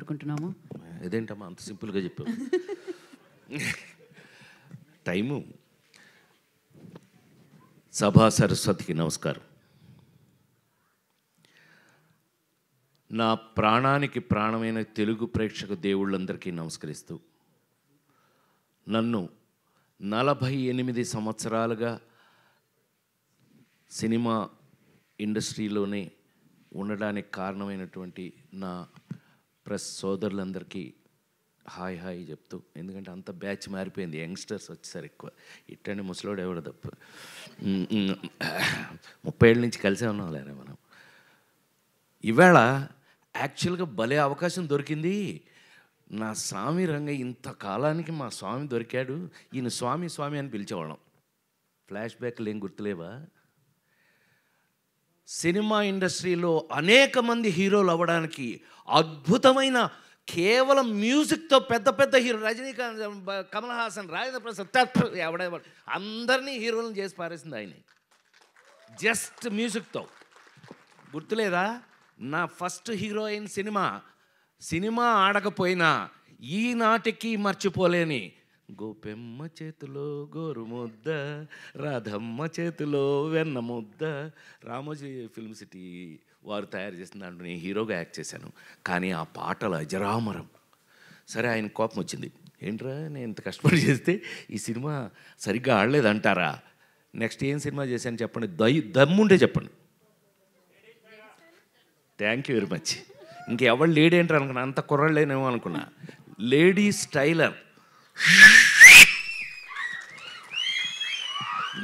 కోరుకుంటున్నాము. ఇదేంటమ్మా అంత సింపుల్గా చెప్పావు? టైము. సభా సరస్వతికి నమస్కారం. నా ప్రాణానికి ప్రాణమైన తెలుగు ప్రేక్షక దేవుళ్ళందరికీ నమస్కరిస్తూ, నన్ను 48 సంవత్సరాలుగా సినిమా ఇండస్ట్రీలోనే ఉండడానికి కారణమైనటువంటి నా ప్రెస్ సోదరులందరికీ హాయ్ హాయ్ చెప్తూ, ఎందుకంటే అంత బ్యాచ్ మారిపోయింది, యంగ్స్టర్స్ వచ్చేసారు ఎక్కువ. ఇట్టండి ముసలోడు ఎవడు తప్ప 30 ఏళ్ళ నుంచి కలిసే ఉన్నాం లేరా మనం. ఇవాళ యాక్చువల్గా భలే అవకాశం దొరికింది. నా స్వామి రంగ ఇంతకాలానికి మా స్వామి దొరికాడు. ఈయన స్వామి స్వామి అని పిలిచేవాళ్ళం. ఫ్లాష్ బ్యాక్లు ఏం గుర్తులేవా? సినిమా ఇండస్ట్రీలో అనేక మంది హీరోలు అవ్వడానికి అద్భుతమైన కేవలం మ్యూజిక్తో పెద్ద పెద్ద హీరో రజనీకాంత్, కమల్ హాసన్, రాజేంద్ర ప్రసాద్ ఎవడెవరు అందరినీ హీరోలను చేసి పారేసింది ఆయన. జస్ట్ మ్యూజిక్తో. గుర్తులేదా? నా ఫస్ట్ హీరోయిన్ సినిమా ఆడకపోయినా ఈనాటికి మర్చిపోలేని గోపెమ్మ చేతిలో గోరుముద్ద, రాధమ్మ చేతిలో వెన్న ముద్ద, రామోజీ ఫిల్మ్ సిటీ వారు తయారు చేసిన దాంట్లో నేను హీరోగా యాక్ట్ చేశాను. కానీ ఆ పాటలు అజరామరం. సరే, ఆయన కోపం వచ్చింది. ఏంట్రా నేను ఇంత కష్టపడి చేస్తే ఈ సినిమా సరిగ్గా ఆడలేదంటారా? నెక్స్ట్ ఏం సినిమా చేశాను చెప్పండి, దమ్ముంటే చెప్పండి. Thank you very much. ఇంకెవరు లేడీ ఏంటారు అనుకున్నా, అంత కుర్రలేనేమో అనుకున్నా. Lady styler.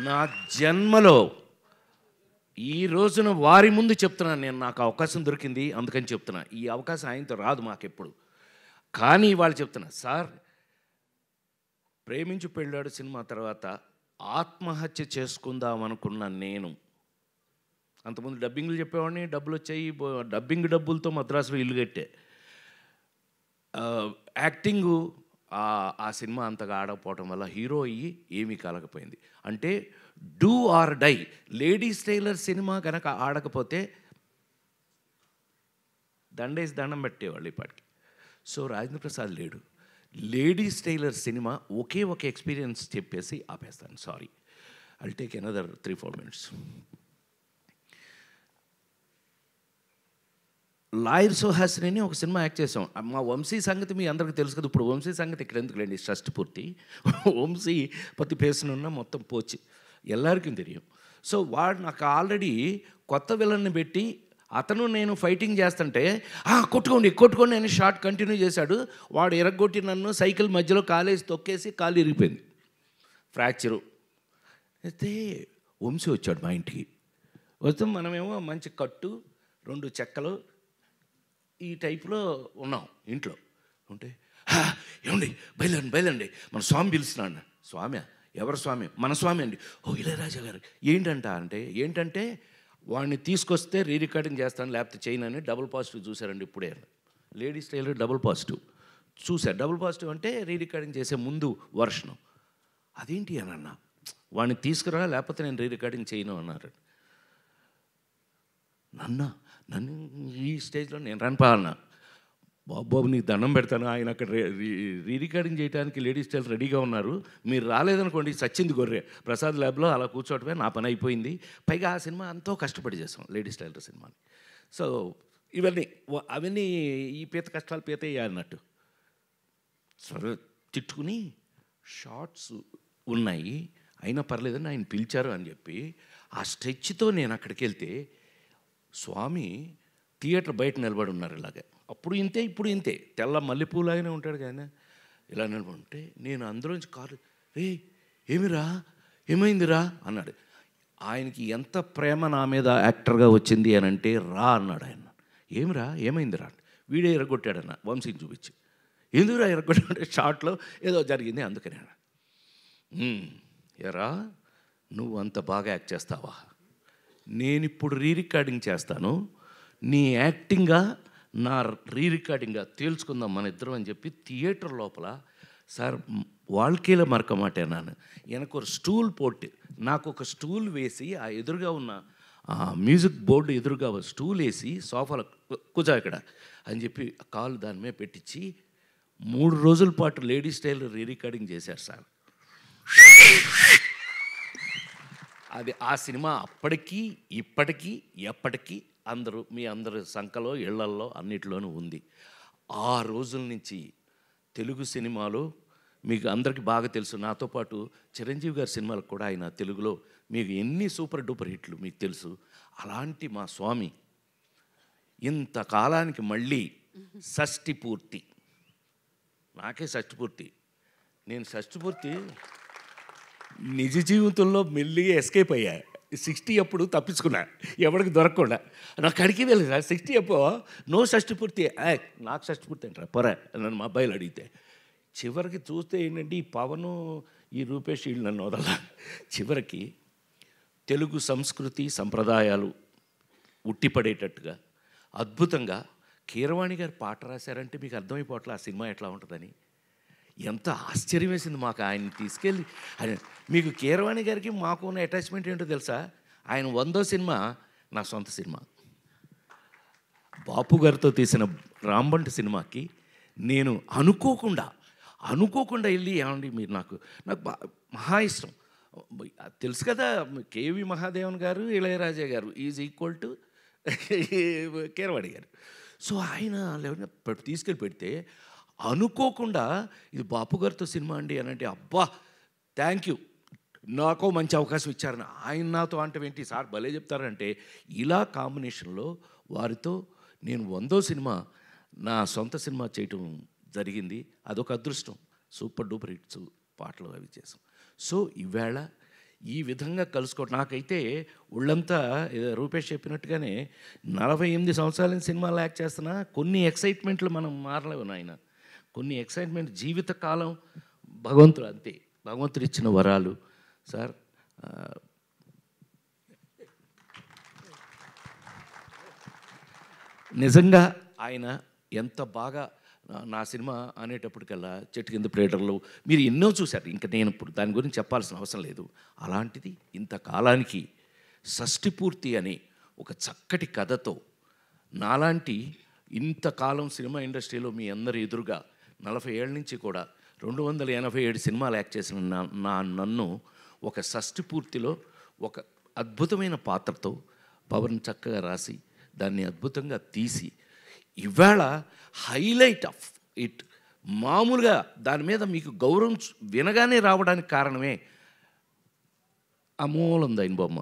నా జన్మలో ఈ రోజున వారి ముందు చెప్తున్నాను నేను, నాకు అవకాశం దొరికింది అందుకని చెప్తున్నా. ఈ అవకాశం ఆయనతో రాదు మాకెప్పుడు. కానీ వాళ్ళు చెప్తున్నా, సార్ ప్రేమించి పెళ్ళాడు సినిమా తర్వాత ఆత్మహత్య చేసుకుందాం అనుకున్న నేను, అంతకుముందు డబ్బింగ్లు చెప్పేవాడిని, డబ్బులు వచ్చాయి, డబ్బింగ్ డబ్బులతో మద్రాసులో ఇల్లు కట్టే. యాక్టింగు ఆ సినిమా అంతగా ఆడకపోవటం వల్ల హీరో అయ్యి ఏమీ కలగపోయింది. అంటే do or die. Ladies Tailor cinema కనుక ఆడకపోతే దండేసి దండం పెట్టేవాళ్ళు ఇప్పటికి. సో రాజేంద్ర ప్రసాద్ లేడు. లేడీస్ టైలర్ సినిమా ఒకే ఒక ఎక్స్పీరియన్స్ చెప్పేసి ఆపేస్తాను. Sorry, I'll take another 3-4 minutes. Lawyer Suhasini అని ఒక సినిమా యాక్ట్ చేసాం. మా వంశీ సంగతి మీ అందరికీ తెలుసు కదా. ఇప్పుడు వంశీ సంగతి ఇక్కడ ఎందుకు లేండి, షష్టి పూర్తి. వంశీ పత్తి పేసునున్న మొత్తం పోచి ఎల్లరికీ తెలియం. సో వాడు నాకు ఆల్రెడీ కొత్త విలన్ని పెట్టి అతను నేను ఫైటింగ్ చేస్తుంటే కొట్టుకోండి అని షార్ట్ కంటిన్యూ చేశాడు. వాడు ఎరగొట్టి నన్ను సైకిల్ మధ్యలో కాలేసి తొక్కేసి కాలు ఇరిగిపోయింది, ఫ్రాక్చరు. అయితే వంశీ వచ్చాడు మా ఇంటికి. వస్తే మనమేమో మంచి కట్టు, 2 చెక్కలు ఈ టైప్లో ఉన్నాం ఇంట్లో ఉంటే, ఏమండి బయలుదేరండి మన స్వామి పిలుస్తున్నాడు. స్వామి? ఎవరు స్వామి? మన స్వామి అండి. ఓ ఇళయరాజా గారు. ఏంటంటే వాడిని తీసుకొస్తే రీ రికార్డింగ్ చేస్తాను లేకపోతే చేయను అని డబుల్ పాజిటివ్ చూశారండి ఇప్పుడే. లేడీస్ టైలర్ డబుల్ పాజిటివ్ చూశారు. డబుల్ పాజిటివ్ అంటే రీ రికార్డింగ్ చేసే ముందు వర్షను. అదేంటి అని అన్నా, వాడిని తీసుకురా లేకపోతే నేను రీ రికార్డింగ్ చేయను అన్నారు. నన్ను ఈ స్టేజ్లో నేను రానిపోవాలన్నా, బాబు నీకు దండం పెడతాను, ఆయన అక్కడ రీ రికార్డింగ్ చేయడానికి లేడీస్ టైలర్ రెడీగా ఉన్నారు, మీరు రాలేదనుకోండి సచ్చింది గొర్రె. ప్రసాద్ ల్యాబ్లో అలా కూర్చోవటమే నా పని అయిపోయింది. పైగా ఆ సినిమా ఎంతో కష్టపడి చేసాం, లేడీస్ టైలర్ సినిమాని. సో అవన్నీ ఈ పీత కష్టాలు పీత అన్నట్టు సరే తిట్టుకుని, షార్ట్స్ ఉన్నాయి అయినా పర్లేదని ఆయన పిలిచారు అని చెప్పి ఆ స్ట్రెచ్తో నేను అక్కడికి వెళ్తే స్వామి థియేటర్ బయట నిలబడి ఉన్నారు ఇలాగే. అప్పుడు ఇంతే ఇప్పుడు ఇంతే, తెల్ల మల్లెపూలాగానే ఉంటాడు కానీ ఇలా నిలబడి. నేను అందులోంచి కారు, ఏమైందిరా అన్నాడు. ఆయనకి ఎంత ప్రేమ నా మీద యాక్టర్గా వచ్చింది అని అంటే, రా అన్నాడు ఆయన. ఏమైందిరా? వీడే ఎరగొట్టాడన్న వంశీని చూపించి. ఎందుకురా ఎరగొట్టాడంటే షార్ట్లో ఏదో జరిగింది అందుకనే. ఎరా నువ్వు అంత బాగా యాక్ట్ చేస్తావా? నేను ఇప్పుడు రీ రికార్డింగ్ చేస్తాను, నీ యాక్టింగ్గా నా రీ రికార్డింగ్గా తేల్చుకుందాం మన ఇద్దరం అని చెప్పి థియేటర్ లోపల సార్ வாழ்க்கையில் మరక మాటేనాను వెనక ఒక స్టూల్ పోట్టి నాకు ఒక స్టూల్ వేసి ఆ ఎదురుగా ఉన్న మ్యూజిక్ బోర్డు ఎదురుగా స్టూల్ వేసి సోఫాలో కూర్చో ఇక్కడ అని చెప్పి కాలు దాని మీద పెట్టించి 3 రోజుల పాటు లేడీ స్టైల్ రికార్డింగ్ చేశారు సార్. అది ఆ సినిమా అప్పటికీ ఇప్పటికీ ఎప్పటికీ మీ అందరి సంఖలో ఇళ్లల్లో అన్నిటిలోనూ ఉంది. ఆ రోజుల నుంచి తెలుగు సినిమాలో మీకు అందరికీ బాగా తెలుసు, నాతో పాటు చిరంజీవి గారి సినిమాలకు కూడా ఆయన తెలుగులో మీకు ఎన్ని సూపర్ డూపర్ హిట్లు మీకు తెలుసు. అలాంటి మా స్వామి ఇంతకాలానికి మళ్ళీ షష్ఠి పూర్తి, నాకే షష్ఠి పూర్తి, నేను షష్ఠి పూర్తి నిజ జీవితంలో మెల్లిగా ఎస్కేప్ అయ్యా. 60 అప్పుడు తప్పించుకున్నా, ఎవరికి దొరకకుండా. నాకు అడిగి వెళ్ళదు 60 అప్పుడు నో షష్ఠి పూర్తి, నాకు షష్ఠి పూర్తి అంటారా పొర నన్ను మా అబ్బాయిలు అడిగితే. చివరికి చూస్తే ఏంటంటే ఈ పవను ఈ రూపేష్ వీళ్ళు నన్ను వదల. చివరికి తెలుగు సంస్కృతి సంప్రదాయాలు ఉట్టిపడేటట్టుగా అద్భుతంగా కీరవాణి గారు పాట రాశారంటే మీకు అర్థమైపోవట్లే ఆ సినిమా ఎట్లా ఉంటుందని. ఎంత ఆశ్చర్యం వేసింది మాకు ఆయన తీసుకెళ్ళి. ఆయన మీకు కీరవాణి గారికి మాకు ఉన్న అటాచ్మెంట్ ఏంటో తెలుసా? ఆయన 100వ సినిమా నా సొంత సినిమా. బాపు గారితో తీసిన రాంబంటి సినిమాకి నేను అనుకోకుండా వెళ్ళి, ఏమండి మీరు నాకు మహా ఇష్టం తెలుసు కదా, కేవి మహాదేవన్ గారు ఇళయరాజా గారు ఈజ్ ఈక్వల్ టు కీరవాణి గారు. సో ఆయన తీసుకెళ్ళి పెడితే అనుకోకుండా ఇది బాపు గారితో సినిమా అండి అని అంటే, అబ్బా థ్యాంక్ యూ, నాకో మంచి అవకాశం ఇచ్చారని. ఆయన నాతో అంటే ఏంటి సార్ భలే చెప్తారంటే, ఇలా కాంబినేషన్లో వారితో నేను 100వ సినిమా నా సొంత సినిమా చేయటం జరిగింది. అదొక అదృష్టం. సూపర్ డూపర్ హిట్స్ పాటలు అవి చేసాం. సో ఈవేళ ఈ విధంగా కలుసుకోవటం నాకైతే ఒళ్ళంతా రూపేష్ చెప్పినట్టుగానే 48 సంవత్సరాల సినిమాలు యాక్ట్ చేస్తున్నా కొన్ని ఎక్సైట్మెంట్లు మనం మారలేవు నాయన. కొన్ని ఎక్సైట్మెంట్ జీవితకాలం భగవంతుడు అంతే, భగవంతుడు ఇచ్చిన వరాలు సార్. నిజంగా ఆయన ఎంత బాగా నా సినిమా అనేటప్పటికల్లా చెట్టు కింద ప్లేటర్లు మీరు ఎన్నో చూశారు, ఇంకా నేను ఇప్పుడు దాని గురించి చెప్పాల్సిన అవసరం లేదు. అలాంటిది ఇంతకాలానికి షష్ఠి పూర్తి అనే ఒక చక్కటి కథతో నాలాంటి ఇంతకాలం సినిమా ఇండస్ట్రీలో మీ అందరి ఎదురుగా 40 ఏళ్ళ నుంచి కూడా 287 సినిమాలు యాక్ట్ చేసిన నన్ను ఒక షష్ఠి పూర్తిలో ఒక అద్భుతమైన పాత్రతో పవన్ చక్కగా రాసి దాన్ని అద్భుతంగా తీసి ఇవాళ హైలైట్ ఆఫ్ ఇట్. మామూలుగా దాని మీద మీకు గౌరవం వినగానే రావడానికి కారణమే అమూలందైన బొమ్మ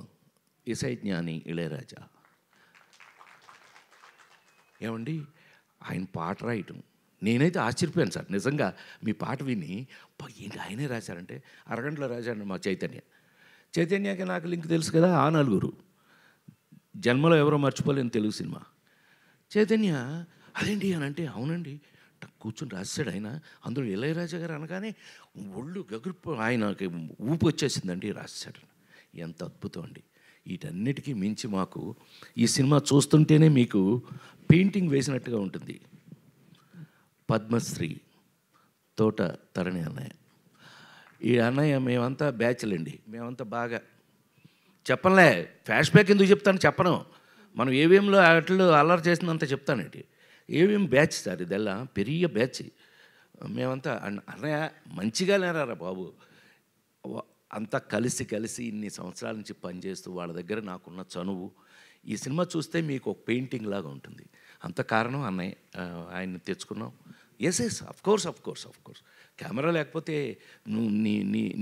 ఇసై జ్ఞాని ఇళయరాజా. ఏమండి ఆయన పాట రాయటం నేనైతే ఆశ్చర్యపోయాను సార్. నిజంగా మీ పాట విని ఏంటి ఆయనే రాశారంటే, అరగంటలో రాశాడు మా చైతన్యకి నాకు లింక్ తెలుసు కదా, ఆ నలుగురు జన్మలో ఎవరో మర్చిపోలేని తెలుగు సినిమా. చైతన్య అదేంటి అని అంటే, అవునండి కూర్చొని రాశాడు ఆయన. అందులో ఇళయరాజా గారు అనగానే ఒళ్ళు గగురు ఆయనకి ఊపు వచ్చేసిందండి, రాశాడు. ఎంత అద్భుతం అండి. వీటన్నిటికీ మించి మాకు ఈ సినిమా చూస్తుంటేనే మీకు పెయింటింగ్ వేసినట్టుగా ఉంటుంది. పద్మశ్రీ తోట తరణి అన్నయ్య, ఈ అన్నయ్య మేమంతా బ్యాచ్లండి, మేమంతా బాగా చెప్పలే. ఫ్లాష్ బ్యాక్ ఎందుకు చెప్తాను చెప్పను, మనం ఏవిఎంలో అట్లు అల్లరి చేసినంత చెప్తానండి. ఏవిఎం బ్యాచ్ సార్, ఇదెల్లా పెరియ బ్యాచ్. మేమంతా అన్నయ్య మంచిగా లేరారా బాబు, అంతా కలిసి ఇన్ని సంవత్సరాల నుంచి పనిచేస్తూ వాళ్ళ దగ్గర నాకున్న చనువు. ఈ సినిమా చూస్తే మీకు ఒక పెయింటింగ్ లాగా ఉంటుంది. అంత కారణం అన్నయ్య, ఆయన్ని తెచ్చుకున్నాం. ఎస్ ఆఫ్ కోర్స్ కెమెరా లేకపోతే నువ్వు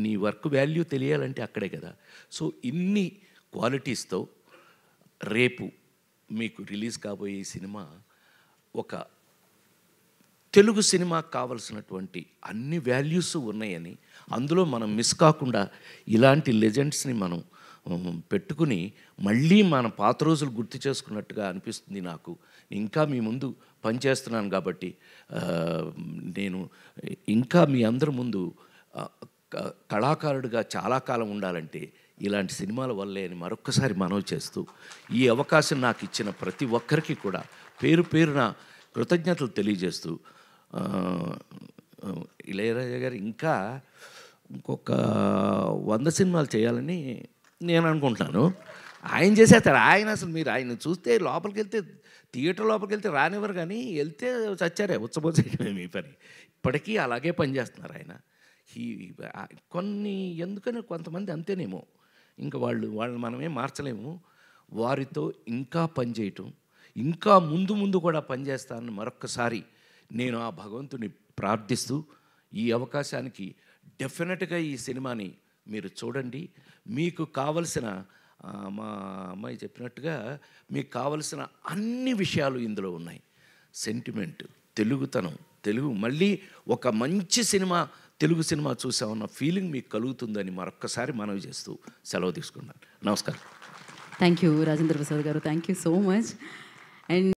నీ వర్క్ వాల్యూ తెలియాలంటే అక్కడే కదా. సో ఇన్ని క్వాలిటీస్తో రేపు మీకు రిలీజ్ కాబోయే ఈ సినిమా ఒక తెలుగు సినిమాకు కావలసినటువంటి అన్ని వాల్యూస్ ఉన్నాయని, అందులో మనం మిస్ కాకుండా ఇలాంటి లెజెండ్స్ని మనం పెట్టుకుని మళ్ళీ మన పాత రోజులు గుర్తు చేసుకున్నట్టుగా అనిపిస్తుంది నాకు. ఇంకా మీ ముందు పనిచేస్తున్నాను కాబట్టి నేను ఇంకా మీ అందరి ముందు కళాకారుడిగా చాలా కాలం ఉండాలంటే ఇలాంటి సినిమాల వల్లే అని మరొక్కసారి మనవి చేస్తూ, ఈ అవకాశం నాకు ఇచ్చిన ప్రతి ఒక్కరికి కూడా పేరున కృతజ్ఞతలు తెలియజేస్తూ, ఇళయరాజా గారు ఇంకా ఇంకొక 100 సినిమాలు చేయాలని నేను అనుకుంటున్నాను. ఆయన చేసేస్తారు. ఆయన అసలు మీరు ఆయన చూస్తే లోపలికెళ్తే థియేటర్ లోపలికెళ్తే రానివ్వరు కానీ వెళ్తే చచ్చారే ఉచ్చబోసేయడమే మీ పని. ఇప్పటికీ అలాగే పనిచేస్తున్నారు ఆయన. ఈ కొన్ని ఎందుకని కొంతమంది అంతేనేమో ఇంకా వాళ్ళు మనమేం మార్చలేము. వారితో ఇంకా పనిచేయటం, ఇంకా ముందు ముందు కూడా పనిచేస్తానని మరొక్కసారి నేను ఆ భగవంతుని ప్రార్థిస్తూ ఈ అవకాశానికి డెఫినెట్గా ఈ సినిమాని మీరు చూడండి. మీకు కావలసిన మా అమ్మాయి చెప్పినట్టుగా మీకు కావలసిన అన్ని విషయాలు ఇందులో ఉన్నాయి. సెంటిమెంట్, తెలుగుతనం, తెలుగు మళ్ళీ ఒక మంచి సినిమా, తెలుగు సినిమా చూసామన్న ఫీలింగ్ మీకు కలుగుతుందని మరొక్కసారి మనవి చేస్తూ సెలవు తీసుకున్నాను. నమస్కారం. థ్యాంక్ యూ రాజేంద్ర ప్రసాద్ గారు. Thank you so much. And